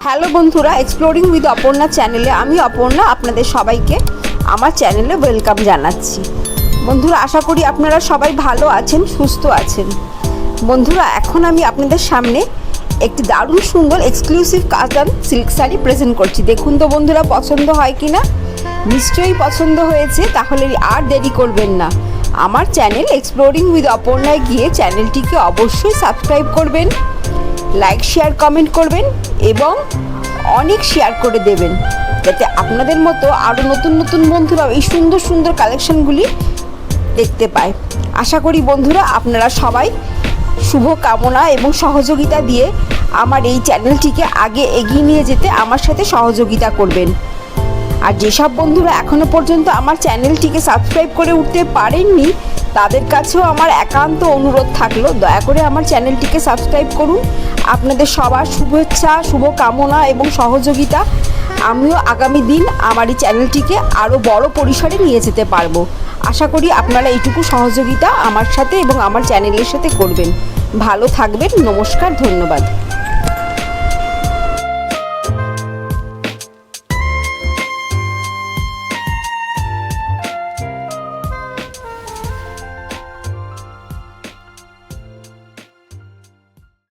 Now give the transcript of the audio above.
Hello বন্ধুরা, exploring with Aparna চ্যানেলে আমি অপর্ণা আপনাদের সবাইকে আমার চ্যানেলে ওয়েলকাম জানাচ্ছি। বন্ধুরা, আশা করি আপনারা সবাই ভালো আছেন, সুস্থ আছেন। বন্ধুরা, এখন আমি আপনাদের সামনে একটি দারুণ সুন্দর এক্সক্লুসিভ কাতান সিল্ক শাড়ি প্রেজেন্ট করছি। দেখুন তো বন্ধুরা, পছন্দ হয় কি না? নিশ্চয়ই পছন্দ হয়েছে, তাহলে আর দেরি করবেন না। আমার চ্যানেল এক্সপ্লোরিং উইথ অপর্ণায় গিয়ে চ্যানেলটিকে অবশ্যই সাবস্ক্রাইব করবেন, লাইক শেয়ার কমেন্ট করবেন এবং অনেক শেয়ার করে দেবেন, যাতে আপনাদের মতো আরও নতুন নতুন বন্ধুরাও এই সুন্দর সুন্দর কালেকশনগুলি দেখতে পায়। আশা করি বন্ধুরা আপনারা সবাই শুভ কামনা এবং সহযোগিতা দিয়ে আমার এই চ্যানেলটিকে আগে এগিয়ে নিয়ে যেতে আমার সাথে সহযোগিতা করবেন। আর যেসব বন্ধুরা এখনও পর্যন্ত আমার চ্যানেলটিকে সাবস্ক্রাইব করে উঠতে পারেননি, তাদের কাছেও আমার একান্ত অনুরোধ থাকলো, দয়া করে আমার চ্যানেলটিকে সাবস্ক্রাইব করুন। আপনাদের সবার শুভেচ্ছা, শুভকামনা এবং সহযোগিতা আমিও আগামী দিন আমার এই চ্যানেলটিকে আরও বড় পরিসরে নিয়ে যেতে পারবো। আশা করি আপনারা এইটুকু সহযোগিতা আমার সাথে এবং আমার চ্যানেলের সাথে করবেন। ভালো থাকবেন। নমস্কার, ধন্যবাদ।